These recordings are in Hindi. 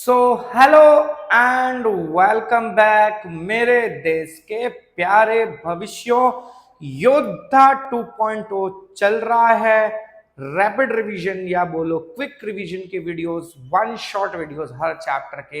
So hello and welcome back मेरे देश के प्यारे भविष्यों। योद्धा 2.0 चल रहा है। रैपिड रिवीजन या बोलो क्विक रिवीजन के वीडियोस, वन शॉट वीडियोस हर चैप्टर के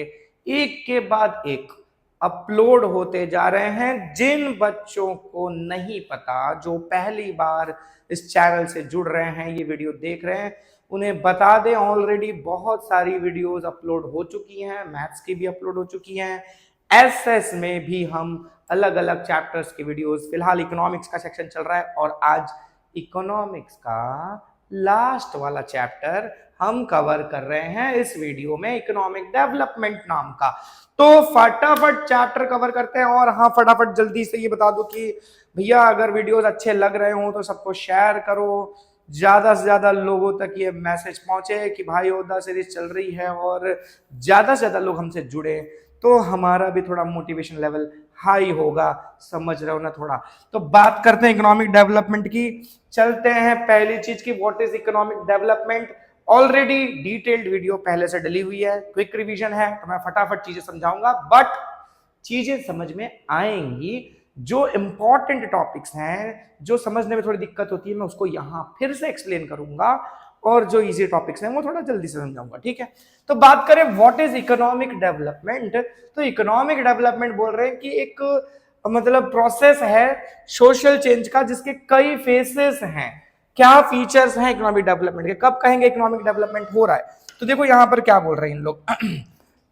एक के बाद एक अपलोड होते जा रहे हैं। जिन बच्चों को नहीं पता, जो पहली बार इस चैनल से जुड़ रहे हैं, ये वीडियो देख रहे हैं, उन्हें बता दें ऑलरेडी बहुत सारी वीडियोस अपलोड हो चुकी हैं। मैथ्स की भी अपलोड हो चुकी हैं। एसएस में भी हम अलग अलग चैप्टर्स की वीडियोस, फिलहाल इकोनॉमिक्स का सेक्शन चल रहा है और आज इकोनॉमिक्स का लास्ट वाला चैप्टर हम कवर कर रहे हैं इस वीडियो में, इकोनॉमिक डेवलपमेंट नाम का। तो फटाफट चैप्टर कवर करते हैं। और हाँ, फटाफट जल्दी से ये बता दो कि भैया अगर वीडियोस अच्छे लग रहे हो तो सबको शेयर करो, ज्यादा से ज्यादा लोगों तक ये मैसेज पहुंचे कि भाई योद्धा सीरीज चल रही है और ज्यादा से ज्यादा लोग हमसे जुड़े, तो हमारा भी थोड़ा मोटिवेशन लेवल हाई होगा। समझ रहे हो ना थोड़ा। तो बात करते हैं इकोनॉमिक डेवलपमेंट की। चलते हैं पहली चीज की, what is economic development. Already detailed video पहले से डली हुई है, क्विक रिवीजन है, तो मैं फटाफट चीजें समझाऊंगा, बट चीजें समझ में आएंगी। जो इंपॉर्टेंट टॉपिक्स हैं, जो समझने में थोड़ी दिक्कत होती है, मैं उसको यहां फिर से एक्सप्लेन करूंगा, और जो इजी टॉपिक्स हैं वो थोड़ा जल्दी से समझाऊंगा। ठीक है, तो बात करें व्हाट इज इकोनॉमिक डेवलपमेंट। तो इकोनॉमिक डेवलपमेंट बोल रहे हैं कि एक मतलब प्रोसेस है सोशल चेंज का, जिसके कई फेसेस हैं। क्या फीचर्स हैं इकोनॉमिक डेवलपमेंट के, कब कहेंगे इकोनॉमिक डेवलपमेंट हो रहा है। तो देखो यहां पर क्या बोल रहे हैं इन लोग।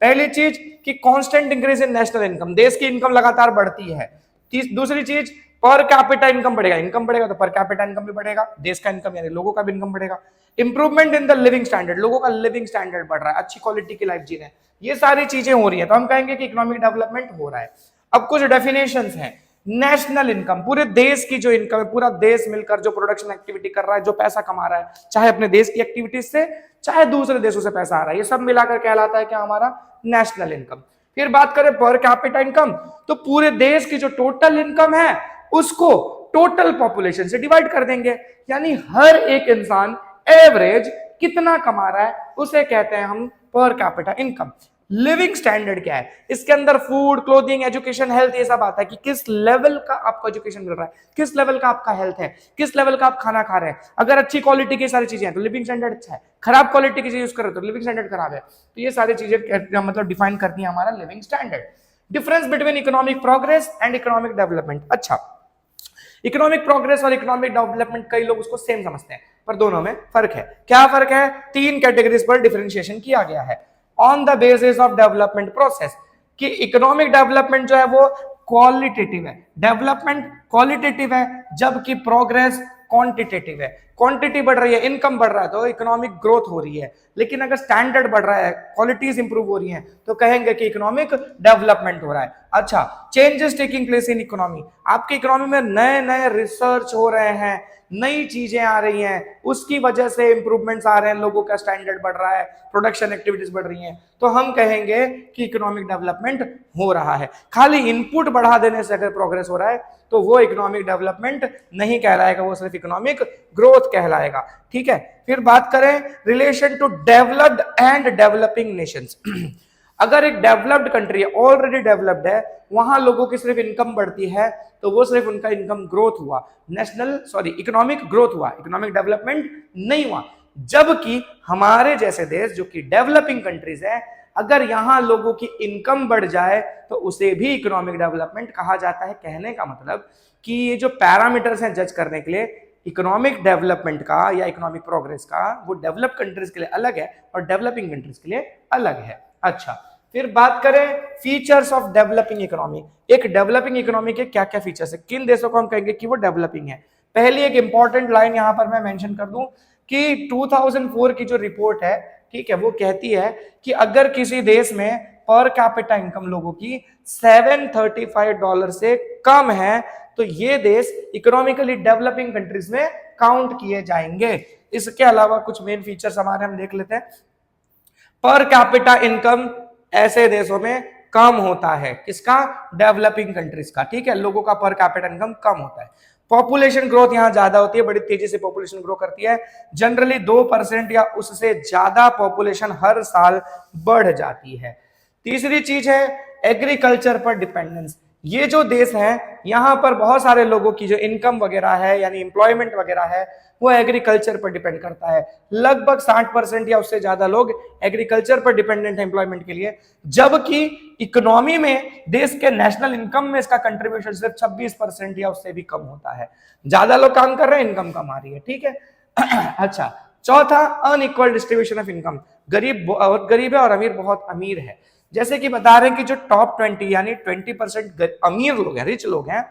पहली चीज कि constant increase in national income, देश की इनकम लगातार बढ़ती है। दूसरी चीज पर कैपिटा इनकम बढ़ेगा, इनकम बढ़ेगा तो पर कैपिटा इनकम भी बढ़ेगा, देश का इनकम यानी लोगों का भी इनकम बढ़ेगा। Improvement in the living standard, लोगों का लिविंग स्टैंडर्ड बढ़ रहा है, अच्छी क्वालिटी की लाइफ जी रहे हैं, ये सारी चीजें हो रही है, तो हम कहेंगे कि इकोनॉमिक डेवलपमेंट हो रहा है। अब कुछ डेफिनेशंस हैं। नेशनल इनकम, पूरे देश की जो इनकम है, पूरा देश मिलकर जो प्रोडक्शन एक्टिविटी कर रहा है, जो पैसा कमा रहा है, चाहे अपने देश की एक्टिविटीज से चाहे दूसरे देशों से पैसा आ रहा है, ये सब मिलाकर कहलाता है क्या, हमारा नेशनल इनकम। फिर बात करें पर कैपिटा इनकम, तो पूरे देश की जो टोटल इनकम है उसको टोटल पॉपुलेशन से डिवाइड कर देंगे, यानी हर एक इंसान एवरेज कितना कमा रहा है उसे कहते हैं हम per capita income. Living standard क्या है, इसके अंदर फूड, क्लोथिंग, एजुकेशन, हेल्थ, ये सब आता है कि किस लेवल का आपको एजुकेशन मिल रहा है, किस लेवल का आपका हेल्थ है, किस लेवल का आप खाना खा रहे हैं। अगर अच्छी क्वालिटी की सारी चीजें हैं तो लिविंग स्टैंडर्ड अच्छा है, खराब क्वालिटी की चीज यूज कर रहे हो तो लिविंग स्टैंडर्ड खराब है। तो ये सारी चीजें मतलब डिफाइन करती है हमारा living standard. Difference between economic progress and economic development. अच्छा, इकोनॉमिक प्रोग्रेस और इकोनॉमिक डेवलपमेंट कई लोग उसको सेम समझते हैं, पर दोनों में फर्क है। क्या फर्क है, तीन कैटेगरीज पर डिफरेंशिएशन किया गया है on the basis of development process. कि इकोनॉमिक डेवलपमेंट जो है वो क्वालिटेटिव है, डेवलपमेंट क्वालिटेटिव है, जबकि प्रोग्रेस क्वांटिटेटिव है। क्वांटिटी बढ़ रही है, इनकम बढ़ रहा है तो इकोनॉमिक ग्रोथ हो रही है, लेकिन अगर स्टैंडर्ड बढ़ रहा है, क्वालिटीज इंप्रूव हो रही हैं, तो कहेंगे कि इकोनॉमिक डेवलपमेंट हो रहा है। अच्छा, changes taking place in economy, आपकी इकोनॉमी में नए नए रिसर्च हो रहे हैं, नई चीजें आ रही हैं, उसकी वजह से इंप्रूवमेंट्स आ रहे हैं, लोगों का स्टैंडर्ड बढ़ रहा है, प्रोडक्शन एक्टिविटीज बढ़ रही हैं, तो हम कहेंगे कि इकोनॉमिक डेवलपमेंट हो रहा है। खाली इनपुट बढ़ा देने से अगर प्रोग्रेस हो रहा है तो वो इकोनॉमिक डेवलपमेंट नहीं कहलाएगा, वो सिर्फ इकोनॉमिक ग्रोथ कहलाएगा। ठीक है, फिर बात करें relation to developed and developing nations. अगर एक डेवलप्ड कंट्री है, ऑलरेडी डेवलप्ड है, वहां लोगों की सिर्फ इनकम बढ़ती है तो वो सिर्फ उनका इनकम ग्रोथ हुआ, इकोनॉमिक ग्रोथ हुआ, इकोनॉमिक डेवलपमेंट नहीं हुआ। जबकि हमारे जैसे देश जो कि डेवलपिंग कंट्रीज है, अगर यहां लोगों की इनकम बढ़ जाए तो उसे भी इकोनॉमिक डेवलपमेंट कहा जाता है। कहने का मतलब कि ये जो पैरामीटर्स हैं जज करने के लिए इकोनॉमिक डेवलपमेंट का या इकोनॉमिक प्रोग्रेस का, वो डेवलप कंट्रीज के लिए अलग है और डेवलपिंग कंट्रीज के लिए अलग है। अच्छा, फिर बात करें फीचर्स ऑफ डेवलपिंग इकोनॉमी। एक डेवलपिंग इकोनॉमी के क्या क्या फीचर्स है, किन देशों को हम कहेंगे कि वो डेवलपिंग है। पहली एक इंपॉर्टेंट लाइन यहां पर मैं मेंशन कर दूं कि 2004 की जो रिपोर्ट है, ठीक है, वो कहती है कि अगर किसी देश में पर कैपिटा इनकम लोगों की $735 से कम है तो ये देश इकोनॉमिकली डेवलपिंग कंट्रीज में काउंट किए जाएंगे। इसके अलावा कुछ मेन फीचर्स हमारे हम देख लेते हैं। पर कैपिटा इनकम ऐसे देशों में कम होता है, किसका, डेवलपिंग कंट्रीज का। ठीक है, लोगों का पर कैपिटा इनकम कम होता है। पॉपुलेशन ग्रोथ यहाँ ज्यादा होती है, बड़ी तेजी से पॉपुलेशन ग्रो करती है, जनरली 2% या उससे ज्यादा पॉपुलेशन हर साल बढ़ जाती है। तीसरी चीज है एग्रीकल्चर पर डिपेंडेंस। ये जो देश है यहाँ पर बहुत सारे लोगों की जो इनकम वगैरह है यानी एम्प्लॉयमेंट वगैरह है वो एग्रीकल्चर पर डिपेंड करता है। लगभग 60% या उससे ज्यादा लोग एग्रीकल्चर पर डिपेंडेंट है एम्प्लॉयमेंट के लिए, जबकि इकोनॉमी में देश के नेशनल इनकम में इसका कंट्रीब्यूशन सिर्फ 26% या उससे भी कम होता है। ज्यादा लोग काम कर रहे हैं, इनकम कम आ रही है, ठीक है। अच्छा, चौथा अनइक्वल डिस्ट्रीब्यूशन ऑफ इनकम। गरीब बहुत गरीब है और अमीर बहुत अमीर है। जैसे कि बता रहे हैं कि जो टॉप 20 यानी 20% अमीर लोग हैं, रिच लोग हैं,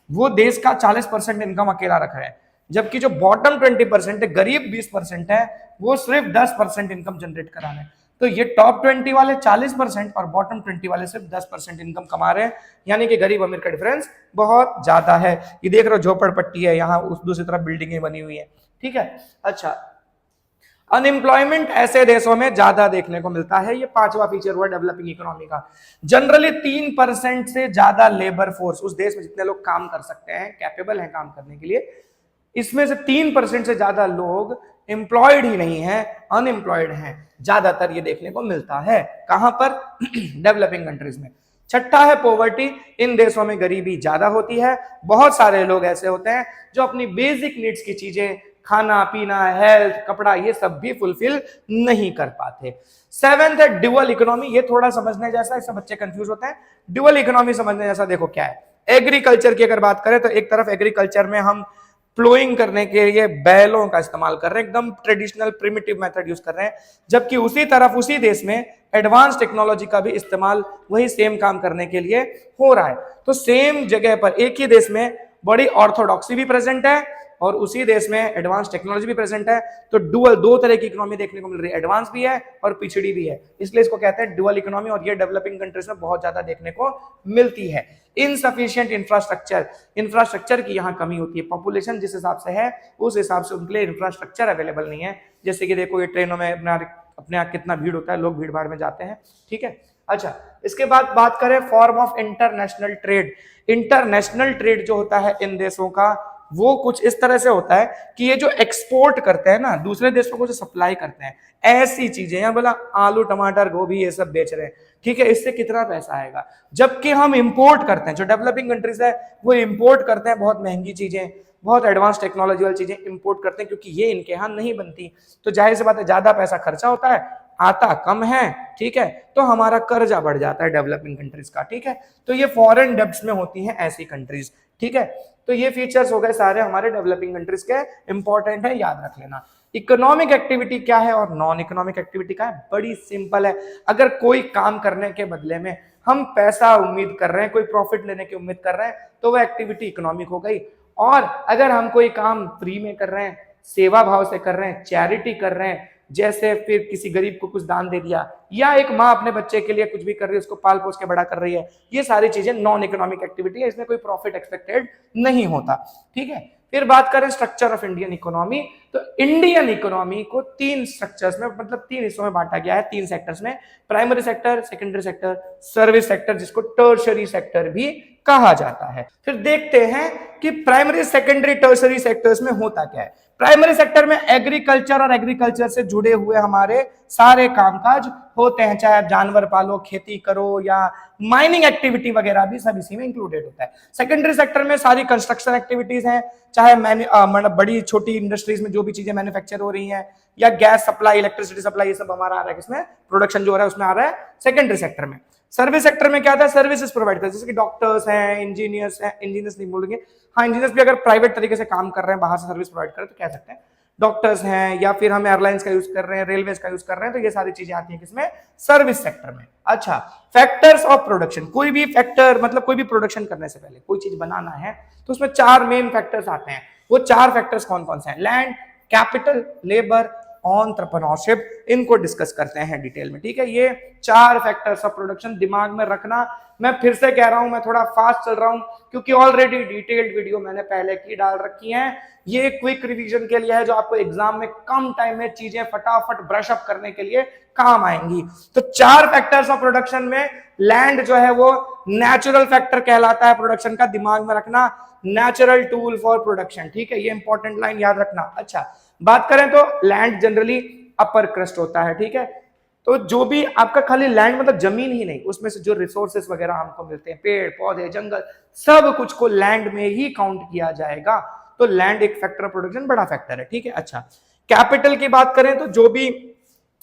वो देश का 40% इनकम अकेला रख रहे हैं, जबकि जो बॉटम 20% है, गरीब 20% है, वो सिर्फ 10% इनकम जनरेट करा रहे हैं। तो ये टॉप 20 वाले 40% और बॉटम 20 वाले सिर्फ 10% इनकम कमा रहे हैं, यानी कि गरीब अमीर का डिफरेंस बहुत ज्यादा है। ये देख रहे हो झोपड़पट्टी है, यहाँ उस दूसरी तरफ बिल्डिंगें बनी हुई है, ठीक है। अच्छा, अनएम्प्लॉयमेंट ऐसे देशों में ज्यादा देखने को मिलता है। ये पांचवा फीचर हुआ डेवलपिंग इकोनॉमी का। जनरली 3% से ज्यादा लेबर फोर्स, उस देश में जितने लोग काम कर सकते हैं, कैपेबल हैं काम करने के लिए, इसमें से 3% से ज्यादा लोग एम्प्लॉयड ही नहीं है, अनएम्प्लॉयड हैं। ज्यादातर ये देखने को मिलता है कहां पर? डेवलपिंग कंट्रीज में। छठा है पॉवर्टी। इन देशों में गरीबी ज्यादा होती है। बहुत सारे लोग ऐसे होते हैं जो अपनी बेसिक नीड्स की चीजें, खाना पीना, हेल्थ, कपड़ा, ये सब भी फुलफिल नहीं कर पाते। सेवेंथ है ड्यूअल इकोनॉमी। ये थोड़ा समझने जैसा, इससे बच्चे कंफ्यूज होते हैं। ड्यूअल इकोनॉमी समझने जैसा देखो क्या है। एग्रीकल्चर की अगर बात करें तो एक तरफ एग्रीकल्चर में हम प्लोइंग करने के लिए बैलों का इस्तेमाल कर रहे हैं, एकदम ट्रेडिशनल प्रिमिटिव मेथड यूज कर रहे हैं, जबकि उसी तरफ उसी देश में एडवांस टेक्नोलॉजी का भी इस्तेमाल वही सेम काम करने के लिए हो रहा है। तो सेम जगह पर एक ही देश में बड़ी ऑर्थोडॉक्सी भी प्रेजेंट है और उसी देश में एडवांस टेक्नोलॉजी भी प्रेजेंट है। तो डुअल, दो तरह की इकोनॉमी देखने को मिल रही है, एडवांस भी है और पिछड़ी भी है, इसलिए इसको कहते हैं डुअल इकोनॉमी। और ये डेवलपिंग कंट्रीज में बहुत ज्यादा देखने को मिलती है। इनसफिशिएंट इंफ्रास्ट्रक्चर, इंफ्रास्ट्रक्चर की यहाँ कमी होती है। पॉपुलेशन जिस हिसाब से है उस हिसाब से उनके लिए इंफ्रास्ट्रक्चर अवेलेबल नहीं है। जैसे कि देखो ये ट्रेनों में अपने यहाँ कितना भीड़ होता है, लोग भीड़ भाड़ में जाते हैं, ठीक है। अच्छा, इसके बाद बात करें form of international trade. International trade जो होता है इन देशों का, वो कुछ इस तरह से होता है कि ये जो एक्सपोर्ट करते हैं ना, दूसरे देशों को जो सप्लाई करते हैं, ऐसी चीजें, यहाँ बोला आलू टमाटर गोभी ये सब बेच रहे हैं, ठीक है, इससे कितना पैसा आएगा। जबकि हम इंपोर्ट करते हैं, जो डेवलपिंग कंट्रीज है वो इंपोर्ट करते हैं बहुत महंगी चीजें, बहुत एडवांस टेक्नोलॉजी वाली चीजें इंपोर्ट करते हैं, क्योंकि ये इनके यहाँ नहीं बनती। तो जाहिर सी बात है ज्यादा पैसा खर्चा होता है, आता कम है, ठीक है, तो हमारा कर्जा बढ़ जाता है डेवलपिंग कंट्रीज का, ठीक है। तो ये फॉरेन डेब्ट्स में होती हैं ऐसी कंट्रीज, ठीक है। तो ये फीचर्स हो गए सारे हमारे डेवलपिंग कंट्रीज के, इंपॉर्टेंट है, याद रख लेना। इकोनॉमिक एक्टिविटी क्या है और नॉन इकोनॉमिक एक्टिविटी क्या है? बड़ी सिंपल है। अगर कोई काम करने के बदले में हम पैसा उम्मीद कर रहे हैं, कोई प्रॉफिट लेने की उम्मीद कर रहे हैं, तो वह एक्टिविटी इकोनॉमिक हो गई। और अगर हम कोई काम फ्री में कर रहे हैं, सेवा भाव से कर रहे हैं, चैरिटी कर रहे हैं, जैसे फिर किसी गरीब को कुछ दान दे दिया, या एक माँ अपने बच्चे के लिए कुछ भी कर रही है, उसको पाल पोस के बड़ा कर रही है, ये सारी चीजें नॉन इकोनॉमिक एक्टिविटी है, इसमें कोई प्रॉफिट एक्सपेक्टेड नहीं होता, ठीक है। फिर बात करें स्ट्रक्चर ऑफ इंडियन इकोनॉमी, तो इंडियन इकोनॉमी को 3 स्ट्रक्चर्स में, मतलब 3 हिस्सों में बांटा गया है, 3 सेक्टर्स में। Primary sector, secondary sector, service sector, जिसको टर्शरी सेक्टर भी कहा जाता है। फिर देखते हैं कि प्राइमरी, सेकेंडरी, टर्शरी सेक्टर्स में होता क्या है। प्राइमरी सेक्टर में एग्रीकल्चर और एग्रीकल्चर से जुड़े हुए हमारे सारे कामकाज होते हैं, चाहे आप जानवर पालो, खेती करो, या माइनिंग एक्टिविटी वगैरह भी सब इसी में इंक्लूडेड होता है। सेकेंडरी सेक्टर में सारी कंस्ट्रक्शन एक्टिविटीज हैं, चाहे मतलब बड़ी छोटी इंडस्ट्रीज में जो भी चीजें मैन्युफैक्चर हो रही हैं, या गैस सप्लाई, इलेक्ट्रिसिटी सप्लाई, ये सब हमारा आ रहा है किसमें? प्रोडक्शन जो हो रहा है उसमें आ रहा है सेकेंडरी सेक्टर में। सर्विस सेक्टर में क्या आता है? सर्विसेज प्रोवाइड करते हैं, जैसे कि डॉक्टर्स हैं, इंजीनियर्स हैं, इंजीनियर्स नहीं बोलेंगे, हाँ इंजीनियर्स भी अगर प्राइवेट तरीके से काम कर रहे हैं, बाहर से सर्विस प्रोवाइड कर रहे हैं, तो कह सकते हैं डॉक्टर्स हैं, या फिर हम एयरलाइंस का यूज कर रहे हैं, रेलवे का यूज कर रहे हैं, तो ये सारी चीजें आती हैं किसमें? सर्विस सेक्टर में। अच्छा, फैक्टर्स ऑफ प्रोडक्शन। कोई भी फैक्टर, मतलब कोई भी प्रोडक्शन करने से पहले कोई चीज बनाना है तो उसमें 4 मेन फैक्टर्स आते हैं। वो 4 फैक्टर्स कौन कौन से हैं? लैंड, कैपिटल, लेबर एंटरप्रेन्योरशिप, इनको डिस्कस करते हैं डिटेल में। ठीक है, ये 4 फैक्टर्स ऑफ प्रोडक्शन दिमाग में रखना। मैं फिर से कह रहा हूं, मैं थोड़ा फास्ट चल रहा हूं क्योंकि ऑलरेडी डिटेल्ड वीडियो मैंने पहले की डाल रखी है। ये क्विक रिवीजन के लिए है जो आपको एग्जाम में कम टाइम में चीजें फटाफट ब्रश अप करने के लिए काम आएंगी। तो 4 फैक्टर्स ऑफ प्रोडक्शन में लैंड जो है वो नेचुरल फैक्टर कहलाता है प्रोडक्शन का, दिमाग में रखना, नेचुरल टूल फॉर प्रोडक्शन। ठीक है, ये इंपॉर्टेंट लाइन याद रखना। अच्छा, बात करें तो लैंड जनरली अपर क्रस्ट होता है। ठीक है, तो जो भी आपका खाली लैंड मतलब जमीन ही नहीं, उसमें से जो रिसोर्सेस वगैरह हमको मिलते हैं, पेड़ पौधे जंगल, सब कुछ को लैंड में ही काउंट किया जाएगा। तो लैंड एक फैक्टर ऑफ प्रोडक्शन, बड़ा फैक्टर है। ठीक है, अच्छा, कैपिटल की बात करें तो जो भी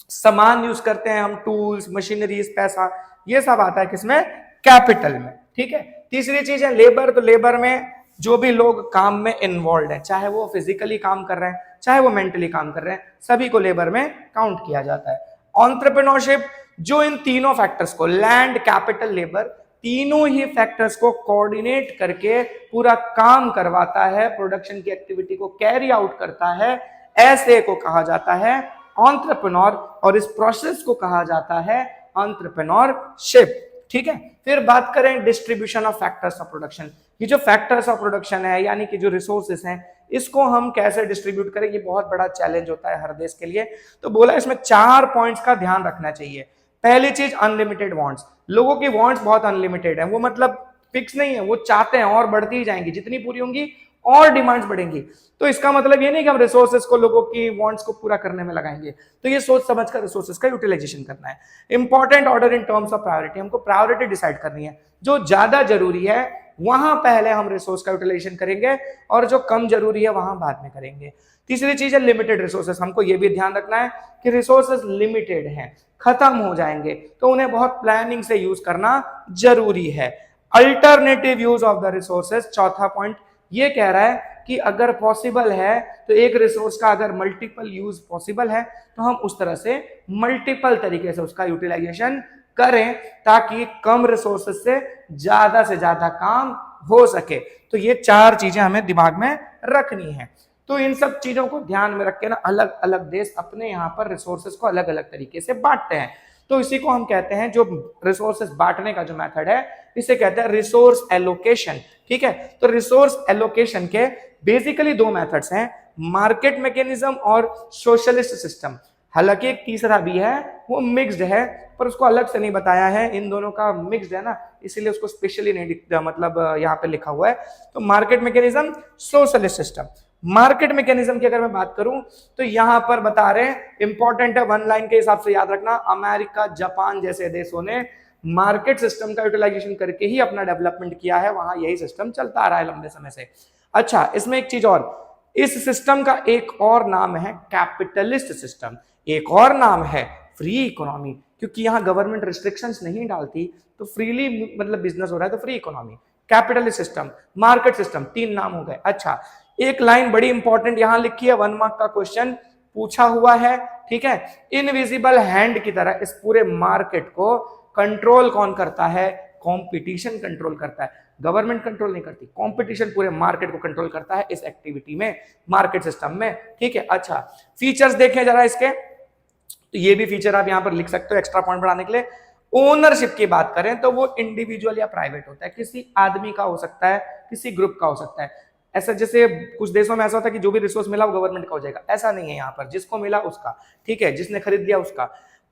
सामान यूज करते हैं हम, टूल्स, मशीनरीज, पैसा, ये सब आता है किसमें? कैपिटल में। ठीक है, तीसरी चीज है लेबर। तो लेबर में जो भी लोग काम में इन्वॉल्व है, चाहे वो फिजिकली काम कर रहे हैं चाहे वो मेंटली काम कर रहे हैं, सभी को लेबर में काउंट किया जाता है। एंटरप्रेन्योरशिप जो इन तीनों फैक्टर्स को, लैंड, कैपिटल, लेबर, तीनों ही फैक्टर्स को कोऑर्डिनेट करके पूरा काम करवाता है, प्रोडक्शन की एक्टिविटी को कैरी आउट करता है, ऐसे को कहा जाता है एंटरप्रेन्योर, और इस प्रोसेस को कहा जाता है एंटरप्रेन्योरशिप। ठीक है, फिर बात करें distribution of factors of production. ये जो फैक्टर्स ऑफ प्रोडक्शन है, यानी कि जो रिसोर्सेस हैं, इसको हम कैसे डिस्ट्रीब्यूट करें, ये बहुत बड़ा चैलेंज होता है हर देश के लिए। तो बोला इसमें 4 पॉइंट्स का ध्यान रखना चाहिए। पहली चीज, अनलिमिटेड वांट्स। लोगों की वांट्स बहुत अनलिमिटेड है, वो मतलब फिक्स नहीं है, वो चाहते हैं और बढ़ती ही जाएंगी, जितनी पूरी होंगी और डिमांड्स बढ़ेंगी। तो इसका मतलब ये नहीं कि हम रिसोर्सेस को, लोगों की वांट्स को पूरा करने में लगाएंगे। तो ये सोच समझकर रिसोर्सेस का यूटिलाइजेशन करना है। Important order in terms of priority, हमको प्रायोरिटी डिसाइड करनी है। जो ज्यादा जरूरी है वहां पहले हम रिसोर्स का यूटिलाइजेशन करेंगे और जो कम जरूरी है वहां बाद में करेंगे। तीसरी चीज है लिमिटेड रिसोर्सेस। हमको ये भी ध्यान रखना है कि रिसोर्सेस लिमिटेड हैं, खत्म हो जाएंगे, तो उन्हें बहुत प्लानिंग से यूज करना जरूरी है। Alternative use of the resources, चौथा पॉइंट ये कह रहा है कि अगर पॉसिबल है तो एक रिसोर्स का अगर मल्टीपल यूज पॉसिबल है तो हम उस तरह से मल्टीपल तरीके से उसका यूटिलाइजेशन करें, ताकि कम रिसोर्सेस से ज्यादा काम हो सके। तो ये 4 चीजें हमें दिमाग में रखनी है। तो इन सब चीजों को ध्यान में रख के ना, अलग अलग देश अपने यहाँ पर रिसोर्सेस को अलग अलग तरीके से बांटते हैं। तो इसी को हम कहते हैं, जो रिसोर्सेस बांटने का जो मेथड है, इसे कहते हैं रिसोर्स एलोकेशन। ठीक है, तो रिसोर्स एलोकेशन के बेसिकली 2 मेथड्स हैं, मार्केट मैकेनिज्म और सोशलिस्ट सिस्टम। हालांकि एक तीसरा भी है, वो मिक्स्ड है, पर उसको अलग से नहीं बताया है। इन दोनों का मिक्स्ड है ना, इसीलिए उसको स्पेशली नहीं मतलब यहाँ पे लिखा हुआ है। तो market mechanism, socialist system. Market mechanism की अगर मैं बात करूं तो यहां पर बता रहे हैं, इंपॉर्टेंट है, 1 लाइन के हिसाब से याद रखना, अमेरिका, जापान जैसे देशों ने मार्केट सिस्टम का यूटिलाइजेशन करके ही अपना डेवलपमेंट किया है, वहां यही सिस्टम चलता आ रहा है लंबे समय से। अच्छा, इसमें एक चीज और, इस सिस्टम का एक और नाम है कैपिटलिस्ट सिस्टम, एक और नाम है फ्री इकोनॉमी, क्योंकि यहां गवर्नमेंट रिस्ट्रिक्शंस नहीं डालती, तो फ्रीली मतलब बिजनेस हो रहा है, तो free economy, capitalist system, market system, 3 नाम हो गए। अच्छा, एक लाइन बड़ी इंपॉर्टेंट यहां लिखी है, 1 मार्क का क्वेश्चन पूछा हुआ है। ठीक है, इनविजिबल हैंड की तरह इस पूरे मार्केट को कंट्रोल कौन करता है? कंपटीशन कंट्रोल करता है, गवर्नमेंट कंट्रोल नहीं करती, कंपटीशन पूरे मार्केट को कंट्रोल करता है इस एक्टिविटी में, मार्केट सिस्टम में। ठीक है, अच्छा, फीचर्स देखें जरा इसके, तो ये भी फीचर आप यहां पर लिख सकते हो एक्स्ट्रा पॉइंट बढ़ाने के लिए। ओनरशिप की बात करें तो वो इंडिविजुअल या प्राइवेट होता है, किसी आदमी का हो सकता है, किसी ग्रुप का हो सकता है। ऐसा जैसे कुछ देशों में ऐसा होता है कि जो भी रिसोर्स मिला वो गवर्नमेंट का हो जाएगा, ऐसा नहीं है यहाँ पर, जिसको मिला उसका। ठीक है, जिसने खरीद लिया उसका।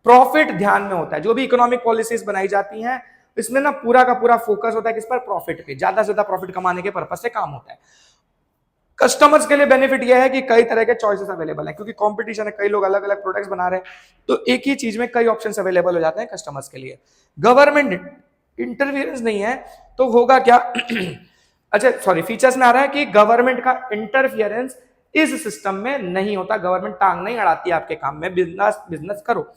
प्रॉफिट ध्यान में होता है, जो भी इकोनॉमिक पॉलिसीज बनाई जाती हैं इसमें ना पूरा का पूरा फोकस होता है किस पर? प्रॉफिट पे, ज्यादा से ज्यादा प्रॉफिट कमाने के पर्पज से काम होता है। कस्टमर्स के लिए बेनिफिट यह है कि कई तरह के चॉइसेस अवेलेबल हैं, क्योंकि कंपटीशन है, कई लोग अलग अलग प्रोडक्ट्स बना रहे हैं, तो एक ही चीज में कई ऑप्शंस अवेलेबल हो जाते हैं कस्टमर्स के लिए। गवर्नमेंट इंटरफियरेंस नहीं है तो होगा क्या? अच्छा सॉरी, फीचर्स में आ रहा है कि गवर्नमेंट का इंटरफियरेंस इस सिस्टम में नहीं होता, गवर्नमेंट टांग नहीं अड़ाती आपके काम में, बिजनेस करो।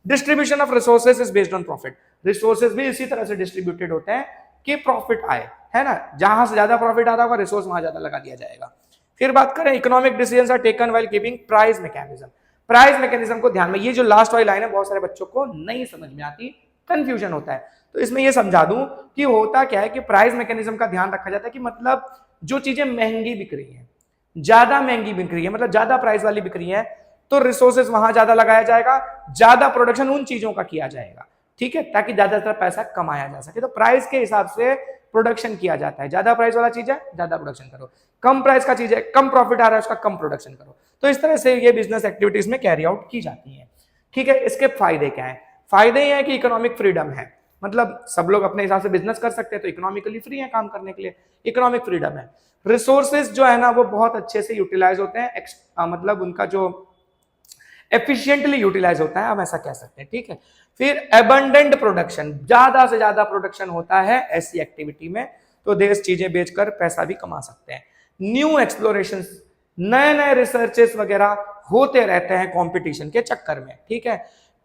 Distribution of resources is based on profit, resources भी इसी तरह से डिस्ट्रीब्यूटेड होते हैं कि प्रॉफिट आए, है ना, जहां से ज्यादा प्रॉफिट आता होगा रिसोर्स वहां ज्यादा लगा दिया जाएगा। फिर बात करें, economic decisions are taken while keeping price mechanism. Price mechanism को ध्यान में, ये जो लास्ट वाली लाइन है बहुत सारे बच्चों को नहीं समझ में आती, कंफ्यूजन होता है, तो इसमें ये समझा दूं कि होता क्या है कि प्राइस मैकेनिज्म का ध्यान रखा जाता है कि मतलब जो चीजें महंगी बिक रही है, ज्यादा महंगी बिक रही है, मतलब ज्यादा प्राइस वाली बिक रही है, तो रिसोर्सेज वहां ज्यादा लगाया जाएगा, ज्यादा प्रोडक्शन उन चीजों का किया जाएगा, ठीक है, ताकि ज्यादातर पैसा कमाया जा सके। तो प्राइस के हिसाब से प्रोडक्शन किया जाता है, ज्यादा प्राइस वाला चीज है ज्यादा प्रोडक्शन करो, कम प्राइस का चीज है कम प्रॉफिट आ रहा है उसका कम प्रोडक्शन करो। तो इस तरह से ये बिजनेस एक्टिविटीज में कैरी आउट की जाती है, ठीक है। इसके फायदे क्या है? फायदे ये है कि इकोनॉमिक फ्रीडम है, मतलब सब लोग अपने हिसाब से बिजनेस कर सकते हैं, तो इकोनॉमिकली फ्री है काम करने के लिए, इकोनॉमिक फ्रीडम है। रिसोर्सेज जो है ना वो बहुत अच्छे से यूटिलाइज होते हैं, मतलब उनका जो एफिशिएंटली यूटिलाइज होता है, हम ऐसा कह सकते हैं, ठीक है। फिर एबंडेंट प्रोडक्शन, ज्यादा से ज्यादा प्रोडक्शन होता है ऐसी एक्टिविटी में, तो देश चीजें बेचकर पैसा भी कमा सकते हैं। न्यू एक्सप्लोरेशन, नए नए रिसर्चेस वगैरह होते रहते हैं कंपटीशन के चक्कर में, ठीक है।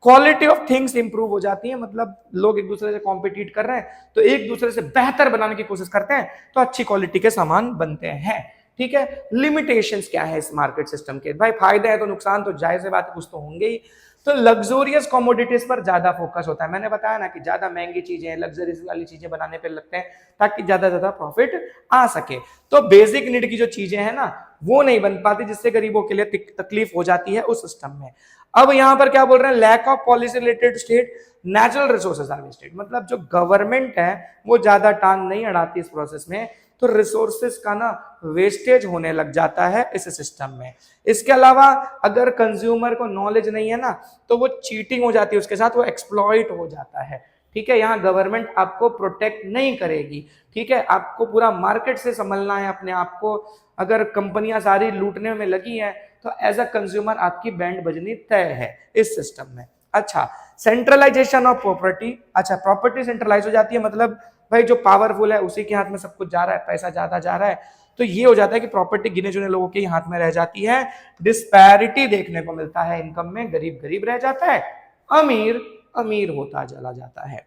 क्वालिटी ऑफ थिंग्स इंप्रूव हो जाती है, मतलब लोग एक दूसरे से कॉम्पिटिट कर रहे हैं तो एक दूसरे से बेहतर बनाने की कोशिश करते हैं, तो अच्छी क्वालिटी के सामान बनते हैं, ठीक है। लिमिटेशंस क्या है इस मार्केट सिस्टम के? भाई फायदे हैं तो नुकसान तो जाहिर सी बात है कुछ तो होंगे ही। तो लग्जोरियस कमोडिटीज पर ज्यादा फोकस होता है, मैंने बताया ना कि ज्यादा महंगी चीजें लग्जरीज वाली चीजें बनाने पे लगते हैं ताकि ज्यादा प्रॉफिट आ सके। तो बेसिक नीड की जो चीजें हैं ना वो नहीं बन पाती, जिससे गरीबों के लिए तकलीफ हो जाती है उस सिस्टम में। अब यहां पर क्या बोल रहे हैं? Lack of policy related state natural resources are wasted, मतलब जो गवर्नमेंट है वो ज्यादा टांग नहीं अड़ाती इस प्रोसेस में, तो रिसोर्सेज का ना वेस्टेज होने लग जाता है इस सिस्टम में। इसके अलावा अगर कंज्यूमर को नॉलेज नहीं है ना तो वो चीटिंग हो जाती है उसके साथ, वो एक्सप्लॉइट हो जाता है, ठीक है। यहाँ गवर्नमेंट आपको प्रोटेक्ट नहीं करेगी, ठीक है, आपको पूरा मार्केट से संभलना है अपने आप को। अगर कंपनियां सारी लूटने में लगी हैं तो एज अ कंज्यूमर आपकी बैंड बजनी तय है इस सिस्टम में। अच्छा, सेंट्रलाइजेशन ऑफ प्रॉपर्टी, अच्छा प्रॉपर्टी सेंट्रलाइज हो जाती है, मतलब भाई जो पावरफुल है उसी के हाथ में सब कुछ जा रहा है, पैसा ज्यादा जा रहा है, तो ये हो जाता है कि प्रॉपर्टी गिने चुने लोगों के हाथ में रह जाती है। डिस्पैरिटी देखने को मिलता है इनकम में, गरीब गरीब रह जाता है, अमीर अमीर होता चला जाता है।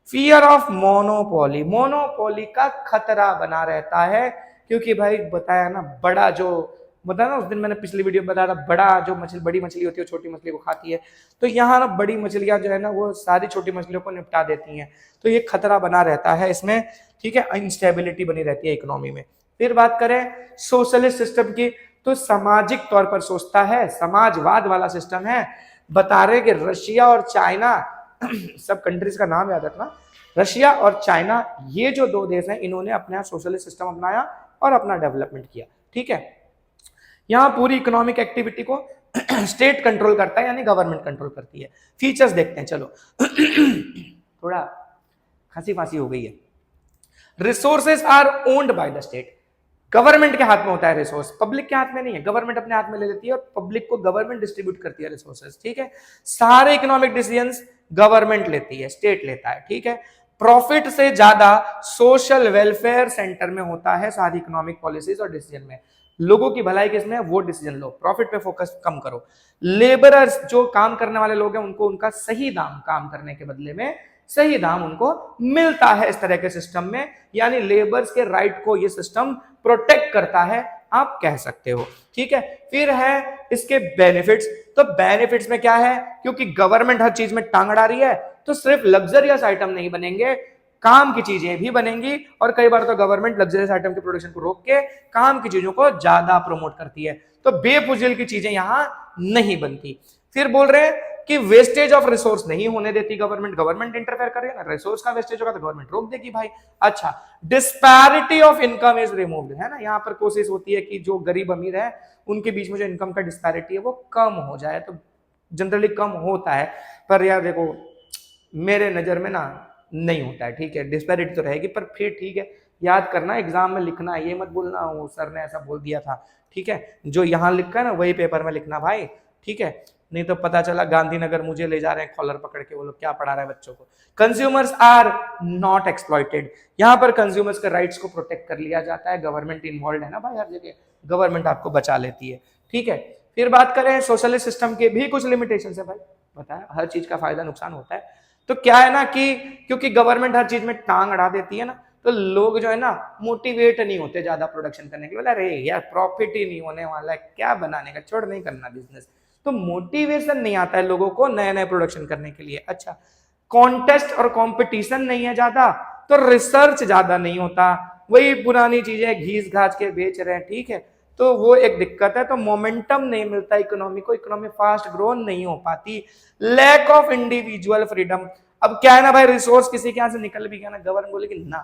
फियर ऑफ मोनोपोली, मोनोपोली का खतरा बना रहता है, क्योंकि भाई बताया ना बड़ा जो बताया ना उस दिन मैंने पिछली वीडियो में बताया था, बड़ा जो मछली बड़ी मछली होती है वो छोटी मछली को खाती है, तो यहाँ ना बड़ी मछलियां जो है ना वो सारी छोटी मछलियों को निपटा देती हैं, तो ये खतरा बना रहता है इसमें, ठीक है। इंस्टेबिलिटी बनी रहती है इकोनॉमी में। फिर बात करें सोशलिस्ट सिस्टम की, तो सामाजिक तौर पर सोचता है, समाजवाद वाला सिस्टम है। बता रहे कि रशिया और चाइना सब कंट्रीज का नाम याद रखना, रशिया और चाइना ये जो दो देश हैं इन्होंने अपना सोशलिस्ट सिस्टम अपनाया और अपना डेवलपमेंट किया, ठीक है। यहाँ पूरी इकोनॉमिक एक्टिविटी को स्टेट कंट्रोल करता है, यानी गवर्नमेंट कंट्रोल करती है। फीचर्स देखते हैं चलो थोड़ा खांसी फांसी हो गई है। Resources are owned by the state, government के हाथ में होता है रिसोर्स, पब्लिक के हाथ में नहीं है, गवर्नमेंट अपने हाथ में ले लेती है और पब्लिक को गवर्नमेंट डिस्ट्रीब्यूट करती है रिसोर्सेज, ठीक है। सारे इकोनॉमिक डिसीजंस गवर्नमेंट लेती है, स्टेट लेता है, ठीक है। प्रॉफिट से ज्यादा सोशल वेलफेयर सेंटर में होता है सारी इकोनॉमिक पॉलिसीज और डिसीजन में। लोगों की भलाई किसमें है? वो डिसीजन लो, प्रॉफिट पे फोकस कम करो। लेबरर्स जो काम करने वाले लोग हैं उनको उनका सही दाम काम करने के बदले में सही दाम उनको मिलता है इस तरह के सिस्टम में, यानी लेबर्स के राइट को ये सिस्टम प्रोटेक्ट करता है, आप कह सकते हो, ठीक है। फिर है इसके बेनिफिट्स, तो बेनिफिट्स में क्या है? क्योंकि गवर्नमेंट हर चीज में टांग अड़ा रही है तो सिर्फ लग्जरियस आइटम नहीं बनेंगे, काम की चीजें भी बनेंगी, और कई बार तो गवर्नमेंट लग्जरियस आइटम के प्रोडक्शन को रोक के काम की चीजों को ज्यादा प्रमोट करती है, तो बेफुजिल की चीजें यहां नहीं बनती। फिर बोल रहे हैं कि वेस्टेज ऑफ रिसोर्स नहीं होने देती गवर्नमेंट, गवर्नमेंट इंटरफेयर करे ना, रिसोर्स का वेस्टेज होगा तो गवर्नमेंट रोक देगी भाई। अच्छा, disparity of income is removed, है ना, यहाँ पर कोशिश होती है कि जो गरीब अमीर है उनके बीच में जो इनकम का डिस्पैरिटी है वो कम हो जाए, तो जनरली कम होता है, पर यार देखो मेरे नजर में ना नहीं होता है, ठीक है। डिस्पैरिटी तो रहेगी पर फिर ठीक है, याद करना एग्जाम में लिखना, ये मत बोलना वो सर ने ऐसा बोल दिया था, ठीक है। जो यहाँ लिखा है ना वही पेपर में लिखना भाई, ठीक है, नहीं तो पता चला गांधीनगर मुझे ले जा रहे हैं कॉलर पकड़ के, वो लोग क्या पढ़ा रहे हैं बच्चों को। कंज्यूमर्स आर नॉट एक्सप्लॉइटेड, यहाँ पर कंज्यूमर्स के राइट्स को प्रोटेक्ट कर लिया जाता है, गवर्नमेंट इन्वॉल्व है ना भाई, हर जगह गवर्नमेंट आपको बचा लेती है, ठीक है। फिर बात करें सोशलिस्ट सिस्टम के भी कुछ लिमिटेशन है भाई, बताया हर चीज का फायदा नुकसान होता है, तो क्या है ना कि क्योंकि गवर्नमेंट हर चीज में टांग अड़ा देती है ना, तो लोग जो है ना मोटिवेट नहीं होते ज्यादा प्रोडक्शन करने के लिए, बोला अरे यार प्रॉफिट ही नहीं होने वाला है, क्या बनाने का, छोड़ नहीं करना बिजनेस, तो मोटिवेशन नहीं आता है लोगों को नए नए प्रोडक्शन करने के लिए। अच्छा, कॉन्टेस्ट और कंपटीशन नहीं है ज्यादा, तो रिसर्च ज्यादा नहीं होता, वही पुरानी चीजें घीस घास के बेच रहे हैं, ठीक है, तो वो एक दिक्कत है। तो मोमेंटम नहीं मिलता इकोनॉमी को, इकोनॉमी फास्ट ग्रो नहीं हो पाती। Lack of individual freedom. अब क्या है ना भाई, रिसोर्स किसी के यहाँ से निकल भी गया ना, गवर्नमेंट बोलेगी ना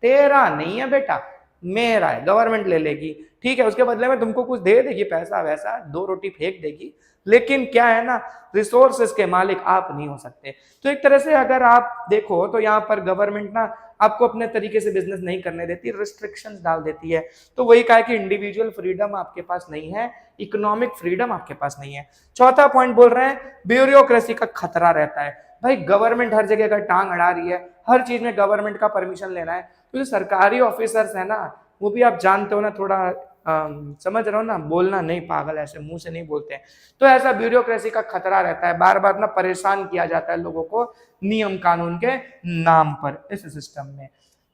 तेरा नहीं है बेटा, मेरा है, गवर्नमेंट ले लेगी, ठीक है, उसके बदले में तुमको कुछ दे देगी, पैसा वैसा, 2 रोटी फेंक देगी, लेकिन क्या है ना, रिसोर्सेस के मालिक आप नहीं हो सकते। तो एक तरह से अगर आप देखो तो यहाँ पर गवर्नमेंट ना आपको अपने तरीके से बिजनेस नहीं करने देती, रिस्ट्रिक्शंस डाल देती है। तो वही कहा कि इंडिविजुअल फ्रीडम आपके पास नहीं है, इकोनॉमिक फ्रीडम आपके पास नहीं है। चौथा पॉइंट बोल रहे हैं ब्यूरोक्रेसी का खतरा रहता है। भाई गवर्नमेंट हर जगह का टांग अड़ा रही है, हर चीज में गवर्नमेंट का परमिशन लेना है। तो जो सरकारी ऑफिसर्स है ना, वो भी आप जानते हो ना, थोड़ा समझ रहे हो ना, बोलना नहीं, पागल ऐसे मुंह से नहीं बोलते हैं। तो ऐसा ब्यूरोक्रेसी का खतरा रहता है, बार बार ना परेशान किया जाता है लोगों को नियम कानून के नाम पर इस सिस्टम में।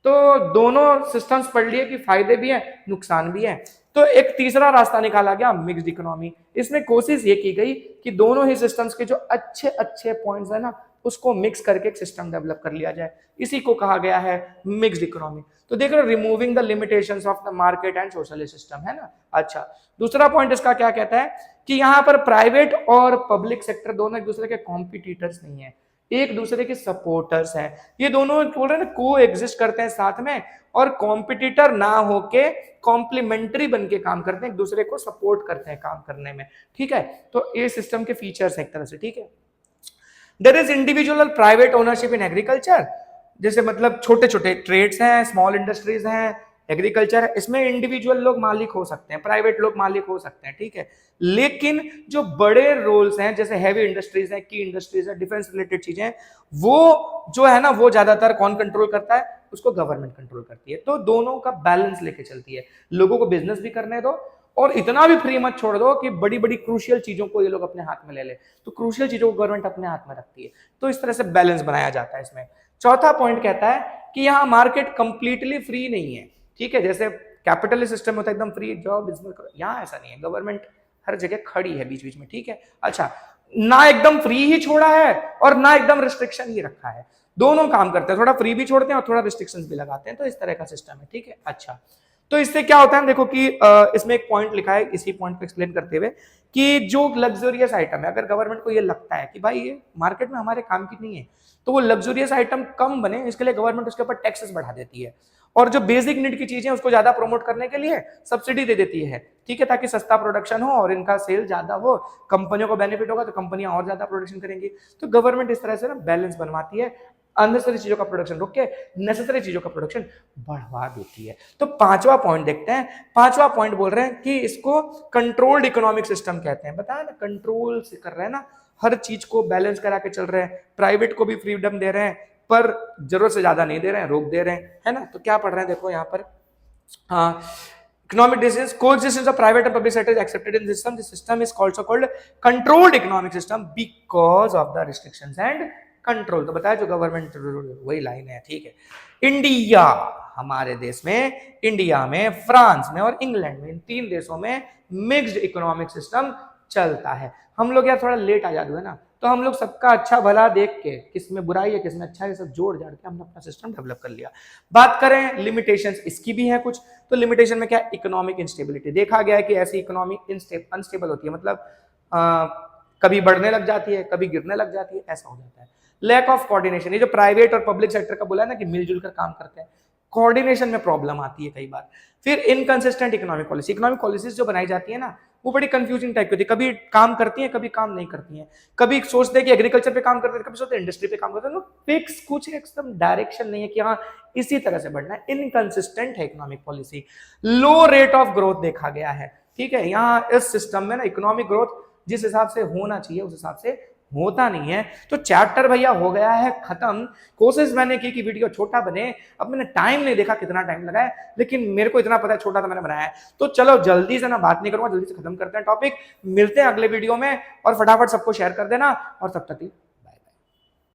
तो दोनों सिस्टम्स पढ़ लिए कि फायदे भी है नुकसान भी है। तो एक तीसरा रास्ता निकाला गया, मिक्स्ड इकोनॉमी। इसमें कोशिश ये की गई कि दोनों ही सिस्टम्स के जो अच्छे अच्छे पॉइंट्स है ना, उसको मिक्स करके एक सिस्टम डेवलप कर लिया जाए। इसी को कहा गया है मिक्स्ड इकोनॉमी। तो देख रहे हो, removing the limitations of the market and social system, है ना। अच्छा, दूसरा पॉइंट इसका क्या कहता है कि यहाँ पर प्राइवेट और पब्लिक सेक्टर दोनों एक दूसरे के कॉम्पिटिटर्स नहीं है, एक दूसरे के सपोर्टर्स हैं। ये दोनों बोल रहे हैं को एग्जिस्ट करते हैं साथ में, और कॉम्पिटिटर ना होके कॉम्प्लीमेंट्री बन के काम करते हैं, एक दूसरे को सपोर्ट करते हैं काम करने में, ठीक है। तो ये सिस्टम के फीचर्स हैं एक तरह से, ठीक है। There is individual private ownership in agriculture, जैसे मतलब छोटे छोटे ट्रेड्स हैं, स्मॉल इंडस्ट्रीज हैं, एग्रीकल्चर है, इसमें इंडिविजुअल लोग मालिक हो सकते हैं, प्राइवेट लोग मालिक हो सकते हैं, ठीक है। लेकिन जो बड़े रोल्स हैं, जैसे हैवी इंडस्ट्रीज हैं, की इंडस्ट्रीज है, डिफेंस रिलेटेड चीजें, वो जो है ना, वो ज्यादातर कौन कंट्रोल करता है, उसको गवर्नमेंट कंट्रोल करती है। तो दोनों का बैलेंस लेके चलती है, लोगों को बिजनेस भी करने दो और इतना भी फ्री मत छोड़ दो कि बड़ी बड़ी क्रूशियल चीजों को ये लोग अपने हाथ में ले ले। तो क्रूशियल चीजों को गवर्नमेंट अपने हाथ में रखती है। तो इस तरह से बैलेंस बनाया जाता है इसमें। चौथा पॉइंट कहता है कि यहाँ मार्केट कंप्लीटली फ्री नहीं है, ठीक है। जैसे कैपिटलिस्ट सिस्टम होता है एकदम फ्री, जॉब बिजनेस करो, यहाँ ऐसा नहीं है, गवर्नमेंट हर जगह खड़ी है बीच बीच में, ठीक है। अच्छा, ना एकदम फ्री ही छोड़ा है और ना एकदम रिस्ट्रिक्शन ही रखा है, दोनों काम करते हैं, थोड़ा फ्री भी छोड़ते हैं और थोड़ा रिस्ट्रिक्शंस भी लगाते हैं। तो इस तरह का सिस्टम है, ठीक है। अच्छा, तो इससे क्या होता है, देखो कि इसमें एक पॉइंट लिखा है, इसी पॉइंट को एक्सप्लेन करते हुए कि जो लग्जरियस आइटम है, अगर गवर्नमेंट को ये लगता है कि भाई ये मार्केट में हमारे काम की नहीं है, तो वो लग्जरियस आइटम कम बने, इसके लिए गवर्नमेंट उसके ऊपर टैक्सेस बढ़ा देती है। और जो बेसिक नीड की चीजें उसको ज्यादा प्रमोट करने के लिए सब्सिडी दे देती है, ठीक है, ताकि सस्ता प्रोडक्शन हो और इनका सेल ज्यादा हो, कंपनियों को बेनिफिट होगा तो कंपनियां और ज्यादा प्रोडक्शन करेंगी। तो गवर्नमेंट इस तरह से ना बैलेंस बनवाती है, अननेसेसरी चीजों का प्रोडक्शन रोक के नेसेसरी चीजों का प्रोडक्शन बढ़वा देती है। तो पांचवा पॉइंट देखते हैं। पांचवा पॉइंट बोल रहे हैं कि इसको कंट्रोल्ड इकोनॉमिक सिस्टम कहते हैं। बताया ना, कंट्रोल से कर रहे हैं ना, हर चीज को बैलेंस करा के चल रहे हैं, प्राइवेट को भी फ्रीडम दे रहे हैं पर जरूरत से ज्यादा नहीं दे रहे हैं, रोक दे रहे हैं, है ना। तो क्या पढ़ रहे हैं देखो यहाँ पर, economic decisions, coexistence of private and public sector is accepted in this system. This system is also called controlled economic system because of the restrictions and control. तो बताया जो गवर्नमेंट, वही लाइन है, ठीक है। इंडिया, हमारे देश में, इंडिया में, फ्रांस में और इंग्लैंड में, इन 3 देशों में मिक्स्ड इकोनॉमिक सिस्टम चलता है। हम लोग यार थोड़ा लेट आजाद हुए ना, तो हम लोग सबका अच्छा भला देख के, किसमें बुराई है किसमें अच्छा है, सब जोड़ जाड़ के हमने अपना सिस्टम डेवलप कर लिया। बात करें लिमिटेशंस, इसकी भी है कुछ। तो लिमिटेशन में क्या, इकोनॉमिक इंस्टेबिलिटी। देखा गया है कि ऐसी इकोनॉमी अनस्टेबल होती है, मतलब कभी बढ़ने लग जाती है, कभी गिरने लग जाती है, ऐसा हो जाता है। लैक ऑफ कोऑर्डिनेशन, ये जो प्राइवेट और पब्लिक सेक्टर का बोला है ना कि मिलजुल कर काम करते हैं, कोऑर्डिनेशन में प्रॉब्लम आती है कई बार। फिर inconsistent economic policy, economic policies जो बनाई जाती है ना, वो बड़ी कंफ्यूजिंग टाइप की होती है, कभी काम करती है कभी काम नहीं करती है, कभी सोचते हैं कि एग्रीकल्चर पे काम करते हैं, कभी सोचते हैं इंडस्ट्री पे काम करते हैं। फिक्स कुछ एकदम डायरेक्शन नहीं है कि हाँ इसी तरह से बढ़ना है, इनकंसिस्टेंट है economic policy. Low rate of growth देखा गया है, ठीक है। यहाँ इस सिस्टम में ना इकोनॉमिक ग्रोथ जिस हिसाब से होना चाहिए उस हिसाब से होता नहीं है। तो चैप्टर भैया हो गया है खत्म। कोशिश मैंने की कि वीडियो छोटा बने, अब मैंने टाइम नहीं देखा कितना टाइम लगा है, लेकिन मेरे को इतना पता है छोटा तो मैंने बनाया है। तो चलो जल्दी से ना बात नहीं करूंगा, जल्दी से खत्म करते हैं टॉपिक, मिलते हैं अगले वीडियो में, और फटाफट सबको शेयर कर देना, और तब तक